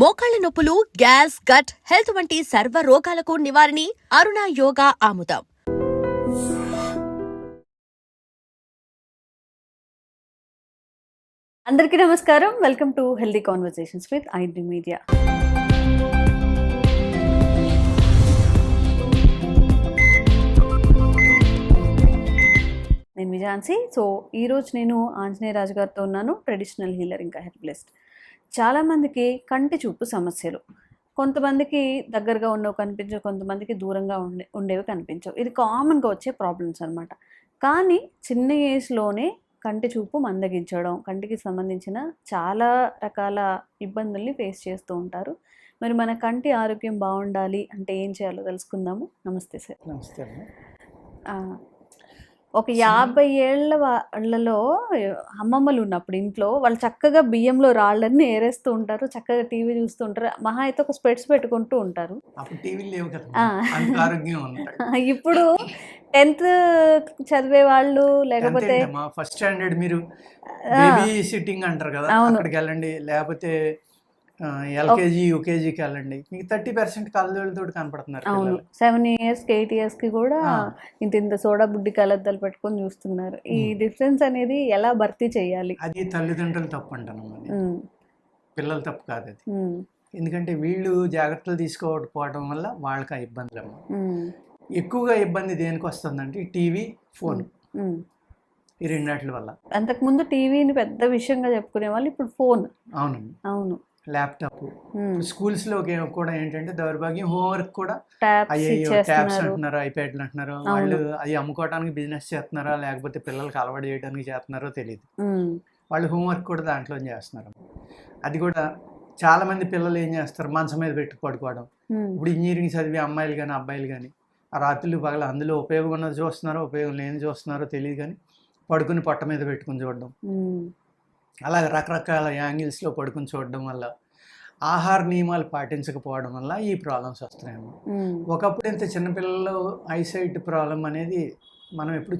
మోకాళ్ల నొప్పులు, gas, gut health వంటి సర్వ రోగాలకు నివారణి అరుణ యోగా ఆముదం. అందరికీ నమస్కారం. Welcome to healthy conversations with ఐడ్రీ media. నేను విజాన్సీ. సో ఈరోజు నేను ఆంజనేయ రాజు గారితో ఉన్నాను, ట్రెడిషనల్ హీలర్ ఇంకా హెర్బలిస్ట్. చాలామందికి కంటి చూపు సమస్యలు, కొంతమందికి దగ్గరగా ఉండవు కనిపించవు, కొంతమందికి దూరంగా ఉండేవి కనిపించవు. ఇది కామన్గా వచ్చే ప్రాబ్లమ్స్ అనమాట. కానీ చిన్న ఏజ్లోనే కంటి చూపు మందగించడం, కంటికి సంబంధించిన చాలా రకాల ఇబ్బందుల్ని ఫేస్ చేస్తూ ఉంటారు. మరి మన కంటి ఆరోగ్యం బాగుండాలి అంటే ఏం చేయాలో తెలుసుకుందాము. నమస్తే సార్. నమస్తే. ఒక 50 ఏళ్ల వాళ్ళలో అమ్మమ్మలు ఉన్నప్పుడు ఇంట్లో వాళ్ళు చక్కగా బియ్యంలో రాళ్ళన్నీ ఏరేస్తూ ఉంటారు, చక్కగా టీవీ చూస్తూ ఉంటారు, మహా అయితే ఒక స్పెట్స్ పెట్టుకుంటూ ఉంటారు. ఇప్పుడు 10th చదివే వాళ్ళు లేకపోతే ఫస్ట్ స్టాండర్డ్ మీరు బేబీ సిట్టింగ్ అంటారు కదా, అక్కడికి వెళ్ళండి, లేకపోతే ఎల్కేజీ యూకేజీకి వెళ్ళండి, మీకు 30% కళ్ళజోళ్ళతో కనపడుతున్నారు. అవును, 7 years 8 years కూడా ఇంత సోడా బుడ్డి కళ్ళద్దాలు పెట్టుకొని చూస్తున్నారు. ఈ డిఫరెన్స్ అనేది ఎలా భర్తీ చేయాలి? అది తల్లిదండ్రులు తప్పు అంటాను, పిల్లల తప్పు కాదు అది. ఎందుకంటే వీళ్ళు జాగ్రత్తలు తీసుకోకపోవడం వల్ల వాళ్ళకి ఆ ఇబ్బందులు ఎక్కువగా. ఇబ్బంది దేనికి వస్తుందంటే టీవీ, ఫోన్, ఈ రెండాటి వల్ల. అంతకుముందు టీవీని పెద్ద విషయంగా చెప్పుకునే వాళ్ళు, ఇప్పుడు ఫోన్. అవునండి, అవును, ల్యాప్టాప్. స్కూల్స్ లో కూడా ఏంటంటే దౌర్భాగ్యం, హోంవర్క్ కూడా ట్యాబ్స్ అంటున్నారు, ఐప్యాడ్లు అంటున్నారు. వాళ్ళు అది అమ్ముకోవడానికి బిజినెస్ చేస్తున్నారా లేకపోతే పిల్లలకి అలవాటు చేయడానికి చేస్తున్నారో తెలియదు. వాళ్ళు హోంవర్క్ కూడా దాంట్లో చేస్తున్నారు. అది కూడా చాలా మంది పిల్లలు ఏం చేస్తారు, మంచం మీద పెట్టి పడుకోవడం. ఇప్పుడు ఇంజనీరింగ్ చదివే అమ్మాయిలు కానీ అబ్బాయిలు కానీ ఆ రాత్రులు పగల అందులో ఉపయోగం ఉన్నది చూస్తున్నారో ఉపయోగం లేని చూస్తున్నారో తెలియదు, కానీ పడుకుని పొట్ట మీద పెట్టుకుని చూడడం, అలాగే రకరకాల యాంగిల్స్లో పడుకుని చూడడం వల్ల, ఆహార నియమాలు పాటించకపోవడం వల్ల ఈ ప్రాబ్లమ్స్ వస్తున్నాయేమో. ఒకప్పుడు ఇంత చిన్నపిల్లలు ఐసైట్ ప్రాబ్లం అనేది మనం ఎప్పుడు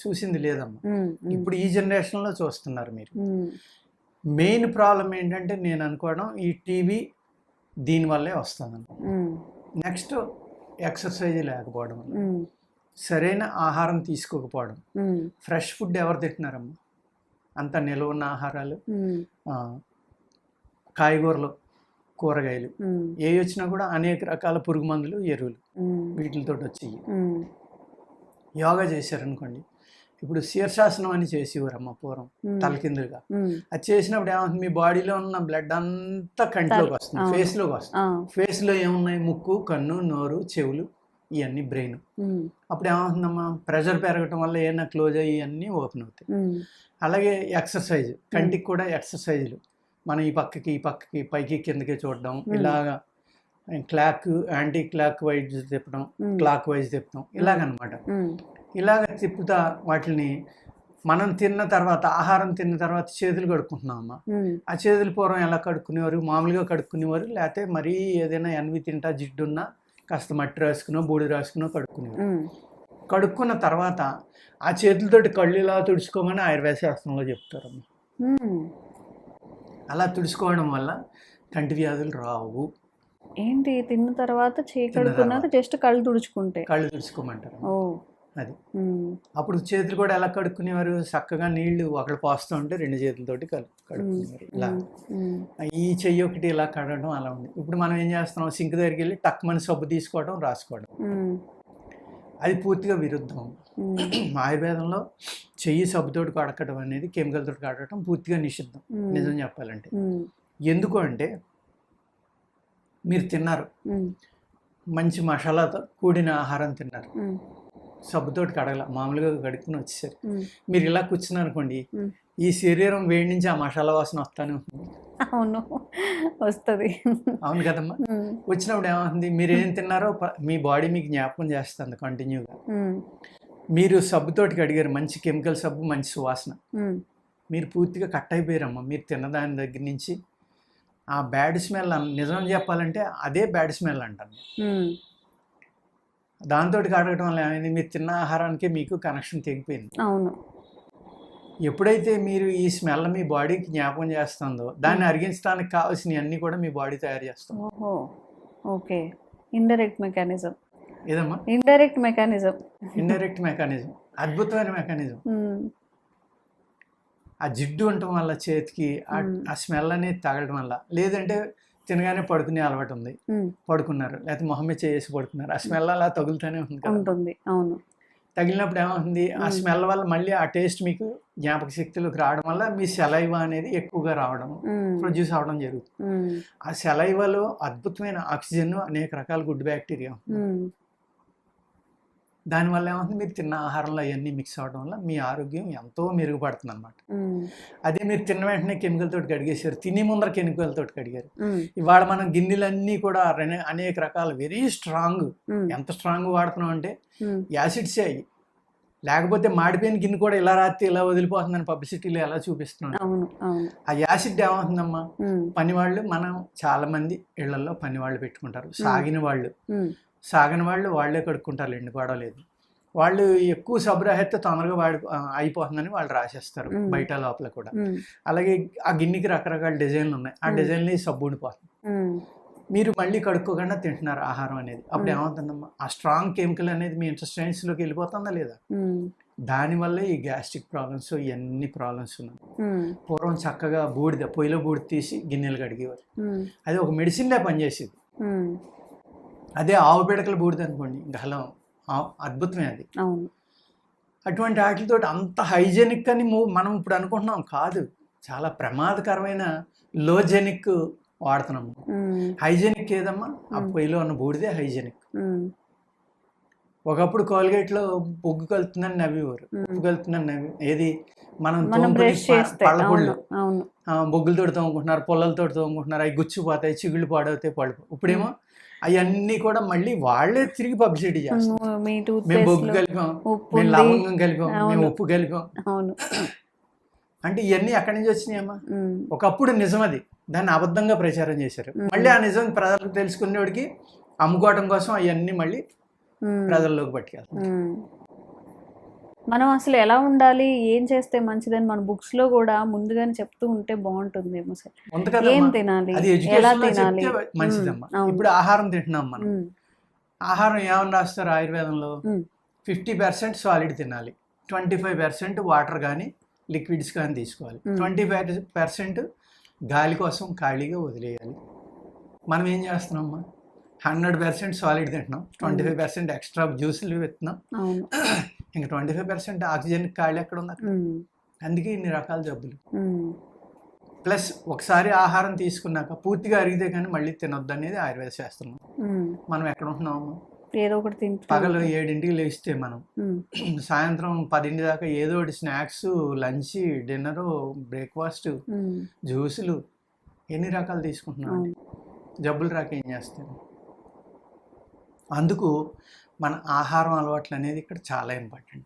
చూసింది లేదమ్మా. ఇప్పుడు ఈ జనరేషన్లో చూస్తున్నారు మీరు. మెయిన్ ప్రాబ్లం ఏంటంటే నేను అనుకోవడం ఈ టీవీ దీనివల్లే వస్తుందన్న. నెక్స్ట్ ఎక్సర్సైజ్ లేకపోవడం, సరైన ఆహారం తీసుకోకపోవడం. ఫ్రెష్ ఫుడ్ ఎవరు తింటున్నారమ్మా? అంత నిల్వ ఉన్న ఆహారాలు, కాయగూరలు, కూరగాయలు ఏ వచ్చినా కూడా అనేక రకాల పురుగు మందులు, ఎరువులు వీటితో వచ్చి. యోగా చేశారనుకోండి, ఇప్పుడు శీర్షాసనం అని చేసేవారమ్మ పూర్వం, తలకిందులుగా. అది చేసినప్పుడు ఏమవుతుంది, మీ బాడీలో ఉన్న బ్లడ్ అంతా కంటిలోకి వస్తుంది, ఫేస్లోకి వస్తుంది. ఫేస్లో ఏమున్నాయి, ముక్కు, కన్ను, నోరు, చెవులు, ఇవన్నీ బ్రెయిన్. అప్పుడు ఏమవుతుందమ్మా, ప్రెషర్ పెరగటం వల్ల ఏమైనా క్లోజ్ అయ్యి ఇవన్నీ ఓపెన్ అవుతాయి. అలాగే ఎక్సర్సైజ్, కంటికి కూడా ఎక్సర్సైజులు. మనం ఈ పక్కకి పైకి కిందకి చూడడం, ఇలాగా క్లాక్ యాంటీ క్లాక్ వైజ్ తిప్పడం, క్లాక్ వైజ్ తిప్పడం, ఇలాగనమాట. ఇలాగ తిప్పుతా వాటిని మనం తిన్న తర్వాత, ఆహారం తిన్న తర్వాత చేతులు కడుక్కుంటున్నాం అమ్మా. ఆ చేతులు పూర్వం ఎలా కడుక్కునేవారు, మామూలుగా కడుక్కునేవారు, లేకపోతే మరీ ఏదైనా ఎన్వి తింటా జిడ్డున్నా కాస్త మట్టి రాసుకునో బూడి రాసుకునో కడుక్కునేవారు. కడుక్కున్న తర్వాత ఆ చేతులతోటి కళ్ళు ఇలా తుడుచుకోమని ఆయుర్వేద శాస్త్రంలో చెప్తారమ్మా. అలా తుడుచుకోవడం వల్ల కంటి వ్యాధులు రావు. ఏంటి, తిన్న తర్వాత కడుక్కున్నాక జస్ట్ కళ్ళు తుడుచుకోమంటారు. అది అప్పుడు చేతులు కూడా ఎలా కడుక్కునేవారు, చక్కగా నీళ్లు ఒకళ్ళు పోస్తూ ఉంటే 2 చేతులతోటి కడుక్కునేవారు. ఇలా ఈ చెయ్యి ఒకటి ఇలా కడగడం అలా ఉంది. ఇప్పుడు మనం ఏం చేస్తున్నాం, సింక్ దగ్గరికి వెళ్ళి టక్మని సబ్బు తీసుకోవడం, రాసుకోవడం. అది పూర్తిగా విరుద్ధం. ఆయుర్వేదంలో చెయ్యి సబ్బుతోటి కడగడం అనేది, కెమికల్ తోటి కడగడం పూర్తిగా నిషిద్ధం నిజం చెప్పాలంటే. ఎందుకు అంటే, మీరు తిన్నారు, మంచి మసాలాతో కూడిన ఆహారం తిన్నారు, సబ్బుతోటి కడగల, మామూలుగా కడుక్కుని వచ్చేసరి మీరు ఇలా కూర్చున్నారు అనుకోండి, ఈ శరీరం వేడి నుంచి ఆ మసాలా వాసన వస్తానే ఉంటుంది. అవును, వస్తుంది. అవును కదమ్మా. వచ్చినప్పుడు ఏమవుతుంది, మీరు ఏం తిన్నారో మీ బాడీ మీకు జ్ఞాపకం చేస్తుంది కంటిన్యూగా. మీరు సబ్బుతోటి కడిగారు, మంచి కెమికల్ సబ్బు, మంచి సువాసన, మీరు పూర్తిగా కట్ అయిపోయారమ్మా. మీరు తిన్నదాని దగ్గర నుంచి ఆ బ్యాడ్ స్మెల్, నిజం చెప్పాలంటే అదే బ్యాడ్ స్మెల్ అంటాను. దాంతో కడగటం వల్ల ఏమైంది, మీరు తిన్న ఆహారానికి మీకు కనెక్షన్ తెగిపోయింది. అవును, ఎప్పుడైతే మీరు ఈ స్మెల్ మీ బాడీకి జ్ఞాపకం చేస్తుందో దాన్ని అరిగించడానికి కావాల్సినవి అన్నీ కూడా మీ బాడీ తయారు చేస్తుంది. ఓహో, ఓకే. Indirect mechanism. ఏదమ్మా? Indirect mechanism. ఇండైరెక్ట్ మెకానిజం, అద్భుతమైన మెకానిజం. ఆ జిడ్డు ఉండటం వల్ల చేతికి ఆ స్మెల్ అనేది తగలడం వల్ల, లేదంటే తినగానే పడుకునే అలవాటు ఉంది, పడుకున్నారు, లేకపోతే మొహం మీద చేసి పడుకున్నారు, ఆ స్మెల్ అలా తగులుతూనే ఉంటుంది. అవును. తగిలినప్పుడు ఏమవుతుంది, ఆ స్మెల్ వల్ల మళ్ళీ ఆ టేస్ట్ మీకు జ్ఞాపక శక్తిలోకి రావడం వల్ల మీ సెలైవా అనేది ఎక్కువగా రావడం, ప్రొడ్యూస్ అవడం జరుగుతుంది. ఆ సెలైవాలో అద్భుతమైన ఆక్సిజన్, అనేక రకాల గుడ్ బ్యాక్టీరియా, దానివల్ల ఏమవుతుంది, మీరు తిన్న ఆహారంలో అవన్నీ మిక్స్ అవడం వల్ల మీ ఆరోగ్యం ఎంతో మెరుగుపడుతుంది అనమాట. అదే మీరు తిన్న వెంటనే కెమికల్ తోటి కడిగేసారు, తిని ముందర కెమికల్ తోటి కడిగారు. ఇవాళ మనం గిన్నెలన్నీ కూడా అనేక రకాల వెరీ స్ట్రాంగ్, ఎంత స్ట్రాంగ్ వాడుతున్నాం అంటే యాసిడ్సే అయ్యి, లేకపోతే మాడిపోయిన గిన్నె కూడా ఇలా రాత్రి ఇలా వదిలిపోతుందని పబ్లిసిటీలో ఎలా చూపిస్తున్నాం. ఆ యాసిడ్ ఏమవుతుందమ్మా, పనివాళ్ళు, మనం చాలా మంది ఇళ్లలో పనివాళ్ళు పెట్టుకుంటారు, సాగిన వాళ్ళు వాళ్ళే కడుక్కుంటారు, ఎండు గొడవలేదు. వాళ్ళు ఎక్కువ సబ్రాహెత్తే తొందరగా అయిపోతుందని వాళ్ళు రాసేస్తారు బయట లోపల కూడా. అలాగే ఆ గిన్నెకి రకరకాల డిజైన్లు ఉన్నాయి, ఆ డిజైన్లు సబ్బు ఉండిపోతుంది. మీరు మళ్ళీ కడుక్కోకుండా తింటున్నారు ఆహారం అనేది, అప్పుడు ఏమవుతుందమ్మా, ఆ స్ట్రాంగ్ కెమికల్ అనేది మీ ఇంటెస్టైన్స్లోకి వెళ్ళిపోతుందా లేదా? దానివల్లే ఈ గ్యాస్ట్రిక్ ప్రాబ్లమ్స్, ఇవన్నీ ప్రాబ్లమ్స్ ఉన్నాయి. పూర్వం చక్కగా పొయ్యిలో బూడిద తీసి గిన్నెలు కడిగేవారు, అది ఒక మెడిసిన్లే పనిచేసేది. అదే ఆవు పిడకలు బూడిద అనుకోండి, గలం అద్భుతమే అది. అటువంటి వాటితో అంత హైజెనిక్ అని మనం ఇప్పుడు అనుకుంటున్నాం, కాదు, చాలా ప్రమాదకరమైన లోజెనిక్ వాడుతున్నాము. హైజెనిక్ ఏదమ్మా, ఆ పొయ్యిలో ఉన్న బూడిదే హైజెనిక్. ఒకప్పుడు కోల్గేట్లో బొగ్గు కలుతుందని నవ్వేవారు, ఉప్పు కలుతుందని ఏది మనం పళ్ళపుళ్ళు బొగ్గులతో తోముకుంటున్నారు, పొల్లలతో తోముకుంటున్నారు, అవి గుచ్చిపోతాయి, చిగుళ్ళు పాడవుతాయి, పళ్ళు. ఇప్పుడేమో అవన్నీ కూడా మళ్ళీ వాళ్ళే తిరిగి పబ్లిసిటీ చేస్తారు, మేము బొగ్గు కలిపాం, మేము లవంగం కలిపాం, మేము ఉప్పు కలిపాం. అంటే ఇవన్నీ ఎక్కడి నుంచి వచ్చినాయమ్మా? ఒకప్పుడు నిజమది, దాన్ని అబద్ధంగా ప్రచారం చేశారు. మళ్ళీ ఆ నిజం ప్రజలకు తెలుసుకునేవాడికి అమ్ముకోవడం కోసం అవన్నీ మళ్ళీ ప్రజల్లోకి పట్టుకెళ్తాం. మనం అసలు ఎలా ఉండాలి, ఏం చేస్తే మంచిదని మన బుక్స్ లో కూడా ముందుగానే చెప్తూ ఉంటే బాగుంటుందేమో సార్. ఏం తినాలి, ఎలా తినాలి, మంచిదమ్మా. ఇప్పుడు ఆహారం తింటున్నాం మనం, ఆహారం ఏమని రాస్తారు ఆయుర్వేదంలో, 50% సాలిడ్ తినాలి, 25% వాటర్ కానీ లిక్విడ్స్ కానీ తీసుకోవాలి, 25% గాలి కోసం ఖాళీగా వదిలేయాలి. మనం ఏం చేస్తున్నామమ్మా, 100% సాలిడ్ తింటున్నాం, 25% ఎక్స్ట్రా జ్యూసులు పెడుతున్నాం, ఇంకా 25% ఆక్సిజన్ ఖాళీ ఎక్కడ ఉంది అక్కడ. అందుకే ఇన్ని రకాల జబ్బులు. ప్లస్ ఒకసారి ఆహారం తీసుకున్నాక పూర్తిగా అరిగితే కానీ మళ్ళీ తినొద్దు అనేది ఆయుర్వేద శాస్త్రం. మనం ఎక్కడ ఉంటున్నాము, ఏదో ఒకటి తింటాం. పగలు 7ంటికి లేస్తే మనం సాయంత్రం 10 దాకా ఏదో ఒకటి స్నాక్స్, లంచ్, డిన్నరు, బ్రేక్ఫాస్ట్, జ్యూసులు, ఎన్ని రకాలు తీసుకుంటున్నాం, జబ్బులు రాక ఏం చేస్తాం. అందుకు మన ఆహారం అలవాట్లు అనేది ఇక్కడ చాలా ఇంపార్టెంట్.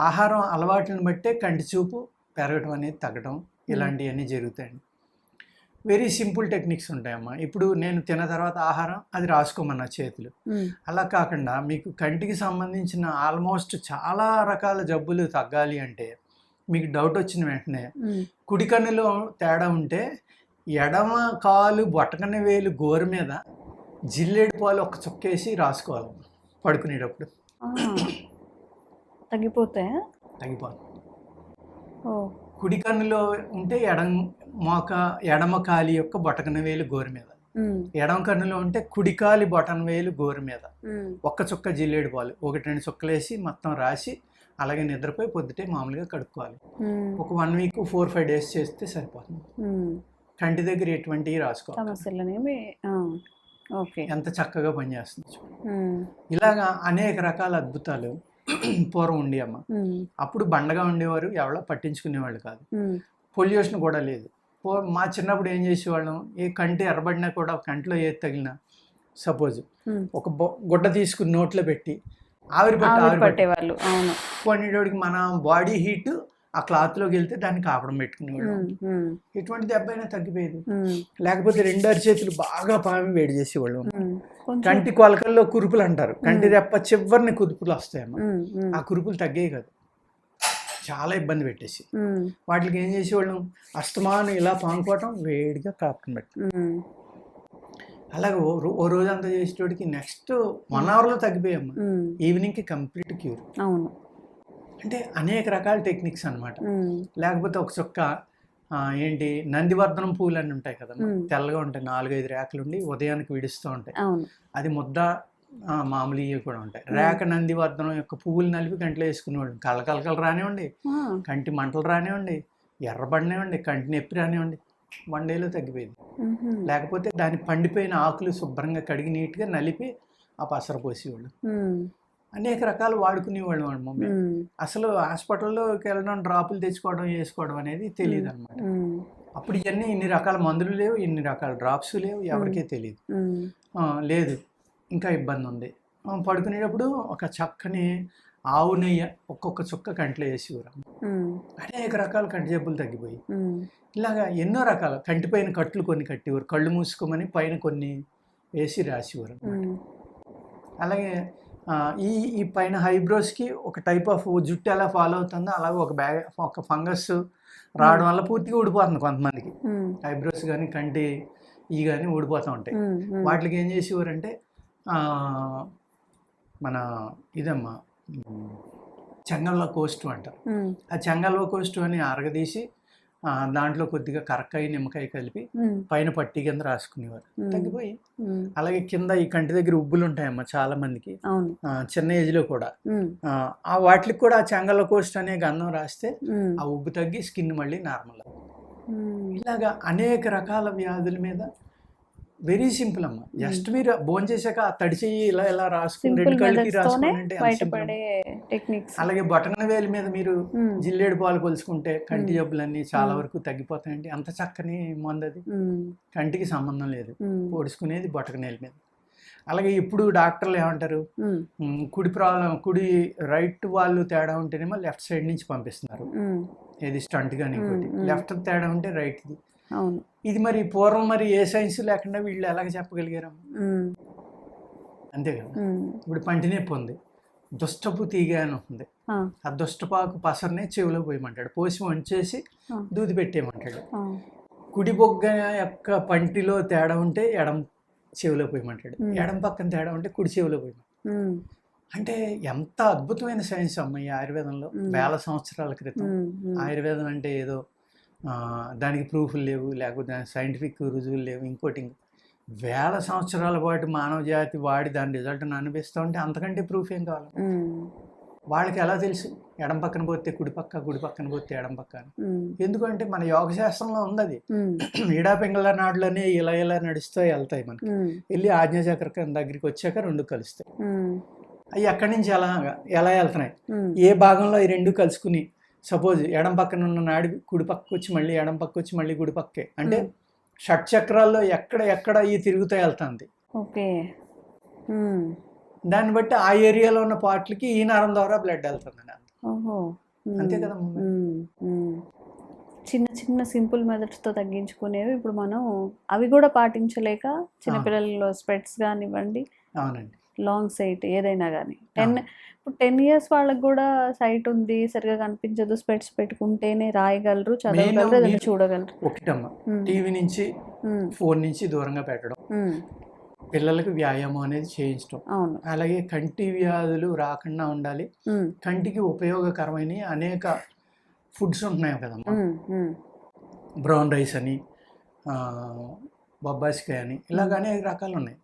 ఆహారం అలవాట్లను బట్టే కంటి చూపు పెరగడం అనేది తగ్గడం, ఇలాంటివన్నీ జరుగుతాయండి. వెరీ సింపుల్ టెక్నిక్స్ ఉంటాయమ్మా. ఇప్పుడు నేను తిన్న తర్వాత ఆహారం అది రాసుకోమన్నా చేతులు, అలా కాకుండా మీకు కంటికి సంబంధించిన ఆల్మోస్ట్ చాలా రకాల జబ్బులు తగ్గాలి అంటే మీకు డౌట్ వచ్చిన వెంటనే కుడి కన్నులో తేడా ఉంటే ఎడమ కాలు బొటకన వేలు గోరు మీద జిల్లేడు పాలు ఒక చుక్కేసి రాసుకోవాలి పడుకునేటప్పుడు, తగ్గిపోతాయి. కుడి కన్నులో ఉంటే ఎడమ కాలి యొక్క బొటకన వేలు గోరు మీద, ఎడమ కన్నులో ఉంటే కుడికాలి బొటన వేలు గోరు మీద ఒక్క చుక్క జిల్లేడు పాలు 1-2 చుక్కలు వేసి మొత్తం రాసి అలాగే నిద్రపోయి పొద్దుటే మామూలుగా కడుక్కోవాలి. ఒక 1 వీక్ 4-5 డేస్ చేస్తే సరిపోతుంది. కంటి దగ్గర ఎటువంటివి రాసుకోవాలి, ఎంత చక్కగా పనిచేస్తుంది. ఇలాగా అనేక రకాల అద్భుతాలు పూర్వం ఉండి అమ్మ. అప్పుడు బండగా ఉండేవారు, ఎవరో పట్టించుకునేవాళ్ళు కాదు, పొల్యూషన్ కూడా లేదు. మా చిన్నప్పుడు ఏం చేసేవాళ్ళం, ఏ కంటి ఎర్రబడినా కూడా కంటిలో ఏది తగిలినా సపోజ్ ఒక గుడ్డ తీసుకుని నోట్లో పెట్టి ఆవిరి పట్టేవాళ్ళు. కొన్నిటికి మన బాడీ హీట్ ఆ క్లాత్లోకి వెళ్తే దాన్ని కాపడం పెట్టుకునేవాడు. ఎటువంటి దెబ్బ అయినా తగ్గిపోయేది. లేకపోతే 2 అరిచేతులు బాగా పామి వేడి చేసేవాళ్ళు. కంటి కొలకల్లో కురుపులు అంటారు, కంటి రెప్ప చివరిని కురుపులు వస్తాయమ్మా, ఆ కురుపులు తగ్గాయి కాదు, చాలా ఇబ్బంది పెట్టేసి వాటికి ఏం చేసేవాళ్ళం, అస్తమానం ఇలా పానుకోవటం, వేడిగా కాపుని పెట్టి అలాగే ఓ రోజంతా చేసేటోడికి నెక్స్ట్ 1 అవర్లో తగ్గిపోయామ్మా. ఈవినింగ్కి కంప్లీట్ క్యూర్. అవును, అంటే అనేక రకాల టెక్నిక్స్ అనమాట. లేకపోతే ఒక చుక్క ఏంటి నందివర్ధనం పూలు అని ఉంటాయి కదా, తెల్లగా ఉంటాయి, 4-5 రేఖలు ఉండి ఉదయానికి విడుస్తూ ఉంటాయి. అది ముద్ద మామూలు ఇవి కూడా ఉంటాయి. రేఖ నందివర్ధనం యొక్క పువ్వులు నలిపి కంటిలో వేసుకునేవాడు. కలకలకలు రానివ్వండి, కంటి మంటలు రానివ్వండి, ఎర్రబడినివ్వండి, కంటి నొప్పి రానివ్వండి, 1 డేలో తగ్గిపోయింది. లేకపోతే దాని పండిపోయిన ఆకులు శుభ్రంగా కడిగి నీట్గా నలిపి ఆ పసర పోసేవాళ్ళు. అనేక రకాలు వాడుకునేవాళ్ళు వాడు మమ్మీ. అసలు హాస్పిటల్లోకి వెళ్ళడం, డ్రాపులు తెచ్చుకోవడం, వేసుకోవడం అనేది తెలియదు అనమాట. అప్పుడు ఇవన్నీ ఇన్ని రకాల మందులు లేవు, ఇన్ని రకాల డ్రాప్స్ లేవు, ఎవరికీ తెలియదు. లేదు ఇంకా ఇబ్బంది ఉంది, పడుకునేటప్పుడు ఒక చక్కని ఆవు నెయ్యి ఒక్కొక్క చుక్క కంట్లో వేసేవారు. అనేక రకాల కంటి జబ్బులు తగ్గిపోయి ఇలాగా ఎన్నో రకాల కంటిపైన కట్లు కొన్ని కట్టేవారు, కళ్ళు మూసుకోమని పైన కొన్ని వేసి రాసేవారు. అలాగే ఈ పైన హైబ్రోస్కి ఒక టైప్ ఆఫ్ జుట్టు ఎలా ఫాలో అవుతుందో అలాగే ఒక ఫంగస్ రావడం వల్ల పూర్తిగా ఊడిపోతుంది కొంతమందికి. హైబ్రోస్ కానీ కంటి కానీ ఊడిపోతూ ఉంటాయి. వాటికి ఏం చేసేవారంటే మన ఇదమ్మా చెంగల్వ కోస్టు అంటారు. ఆ చెంగల్వ కోస్టు అని అరగదీసి దాంట్లో కొద్దిగా కరక్కాయ నిమ్మకాయ కలిపి పైన పట్టి కింద రాసుకునేవారు, తగ్గిపోయి. అలాగే కింద ఈ కంటి దగ్గర ఉబ్బులు ఉంటాయమ్మా చాలా మందికి, చిన్న ఏజ్ లో కూడా. ఆ వాటికి కూడా ఆ చెంగల్వ కోస్ట్ అనే గంధం రాస్తే ఆ ఉబ్బు తగ్గి స్కిన్ మళ్ళీ నార్మల్. ఇలాగా అనేక రకాల వ్యాధుల మీద వెరీ సింపుల్ అమ్మా. జస్ట్ మీరు భోజనం చేశాక తడి చెయ్యి ఇలా ఇలా రాసుకుని 2 కళ్ళకి రాసుకుంటే. అలాగే బొటన వేలి మీద మీరు జిల్లేడు పాలు కొలుసుకుంటే కంటి జబ్బులన్నీ చాలా వరకు తగ్గిపోతాయండి. అంత చక్కని మందు అది, కంటికి సంబంధం లేదు, పొడుచుకునేది బొటకనేల మీద. అలాగే ఇప్పుడు డాక్టర్లు ఏమంటారు, కుడి రైట్ వాళ్ళు తేడా ఉంటేనేమో లెఫ్ట్ సైడ్ నుంచి పంపిస్తున్నారు, ఏది స్టంట్ కానీ ఇంకోటి. లెఫ్ట్ తేడా ఉంటే రైట్ది. ఇది మరి పూర్వం మరి ఏ సైన్స్ లేకుండా వీళ్ళు ఎలాగ చెప్పగలిగారు? అంతే కదా. ఇప్పుడు పంటి నొప్పి ఉంది, దుష్టపు తీగ అని ఉంటుంది, ఆ దుష్టపాకు పసరనే చెవిలో పోయమంటాడు, పోసి వంచేసి దూది పెట్టేయమంటాడు. కుడి బొగ్గ యొక్క పంటిలో తేడా ఉంటే ఎడం చెవిలో పోయమంటాడు, ఎడం పక్కన తేడా ఉంటే కుడి చెవిలో పోయమంటాడు. అంటే ఎంత అద్భుతమైన సైన్స్ అమ్మ ఈ ఆయుర్వేదంలో. 1000 సంవత్సరాల క్రితం ఆయుర్వేదం అంటే ఏదో దానికి ప్రూఫ్లు లేవు, లేకపోతే దానికి సైంటిఫిక్ రుజువులు లేవు, ఇంకోటి 1000 సంవత్సరాల పాటు మానవ జాతి వాడి దాని రిజల్ట్ని అనిపిస్తూ ఉంటే అంతకంటే ప్రూఫ్ ఏం కావాలి? వాళ్ళకి ఎలా తెలుసు ఎడం పక్కన పోతే కుడి పక్క, కుడి పక్కన పోతే ఎడం పక్క అని? ఎందుకంటే మన యోగ శాస్త్రంలో ఉంది అది. ఈడా పింగళ నాడులోనే ఇలా ఇలా నడుస్తూ వెళ్తాయి మనకి, వెళ్ళి ఆజ్ఞాచక్రం దగ్గరికి వచ్చాక 2 కలుస్తాయి. అవి ఎక్కడి నుంచి ఎలా వెళ్తున్నాయి, ఏ భాగంలో ఈ 2 కలుసుకుని, సపోజ్ ఎడం పక్కన ఉన్న నాడి కుడి పక్కకు వచ్చి మళ్ళీ ఎడం పక్క వచ్చి మళ్ళీ కుడి పక్కే, అంటే షట్చక్రాల్లో ఎక్కడ ఈ తిరుగుతూ వెళ్తుంది. దాన్ని బట్టి ఆ ఏరియాలో ఉన్న పార్ట్లకి ఈ నరం ద్వారా బ్లడ్ వెళ్తుంది. అంతే కదా. చిన్న చిన్న సింపుల్ మెథడ్స్తో తగ్గించుకునేవి ఇప్పుడు మనం అవి కూడా పాటించలేక చిన్నపిల్లల్లో స్పెట్స్ కానివ్వండి, అవునండి, లాంగ్ సైట్ ఏదైనా కానీ 10 years వాళ్ళకి కూడా సైట్ ఉంది, సరిగా కనిపించదు, స్పెట్స్ పెట్టుకుంటేనే రాయగలరు, చదవగలరు, ఏదైనా చూడగలరు. ఒకటమ్మా, టీవీ నుంచి ఫోన్ నుంచి దూరంగా పెట్టడం, పిల్లలకు వ్యాయామం అనేది చేయించడం. అలాగే కంటి వ్యాధులు రాకుండా ఉండాలి, కంటికి ఉపయోగకరమైన అనేక ఫుడ్స్ ఉంటున్నాయి కదమ్మా. బ్రౌన్ రైస్ అని, బొబ్బాసికాయ అని, ఇలాగ అనేక రకాలు ఉన్నాయి.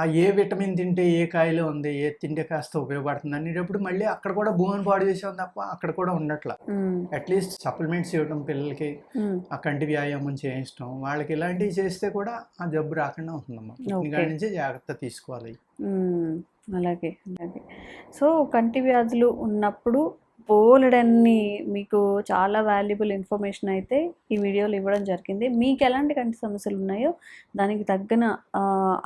ఆ ఏ విటమిన్ తింటే ఏ కాయలో ఉంది, ఏ తింటే కాస్త ఉపయోగపడుతుంది అనేటప్పుడు మళ్ళీ అక్కడ కూడా భూమిని పాడు చేసాం తప్ప అక్కడ కూడా ఉండట్లా. అట్లీస్ట్ సప్లిమెంట్స్ ఇవ్వడం పిల్లలకి, ఆ కంటి వ్యాయామం చేయించడం, వాళ్ళకి ఇలాంటివి చేస్తే కూడా ఆ జబ్బు రాకుండా ఉంటుందమ్మా. దాని నుంచి జాగ్రత్త తీసుకోవాలి. అలాగే. సో కంటి వ్యాధులు ఉన్నప్పుడు బోలెడన్ని మీకు చాలా వాల్యుబుల్ ఇన్ఫర్మేషన్ అయితే ఈ వీడియోలో ఇవ్వడం జరిగింది. మీకు ఎలాంటి కంటి సమస్యలు ఉన్నాయో దానికి తగ్గన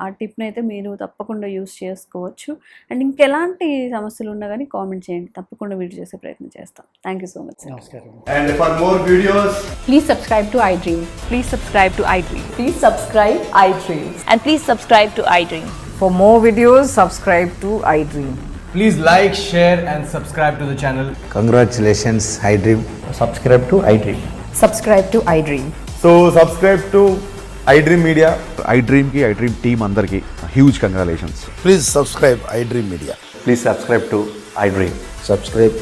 ఆ టిప్ని అయితే మీరు తప్పకుండా యూస్ చేసుకోవచ్చు. అండ్ ఇంకెలాంటి సమస్యలు ఉన్నా కానీ కామెంట్ చేయండి, తప్పకుండా వీడియో చేసే ప్రయత్నం చేస్తాం. Thank you so much. నమస్కారం. And for more videos, please subscribe to iDream. Please subscribe to iDream. Please subscribe iDream. And please subscribe to iDream. For more videos, subscribe to iDream. Please like, share, and subscribe to the channel. Congratulations, iDream. Subscribe to iDream. Subscribe to iDream. So subscribe to iDream Media. iDream की iDream team अंदर की huge congratulations. Please subscribe iDream Media. Please subscribe to iDream. Subscribe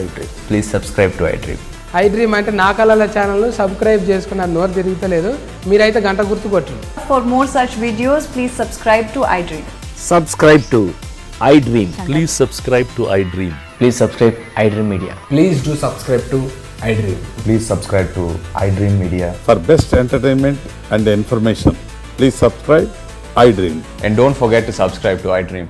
iDream. Please subscribe to iDream. iDream అంటే నా కళల channel subscribe చేసుకున్న నోరు తిరుగుతలేదు, మీరైతే గంట గుర్తు కొట్టండి. For more such videos, please subscribe to iDream. Subscribe to iDream. Please subscribe to iDream. Please subscribe iDream Media. Please do subscribe to iDream. Please subscribe to iDream Media. For best entertainment and information, please subscribe iDream. And don't forget to subscribe to iDream.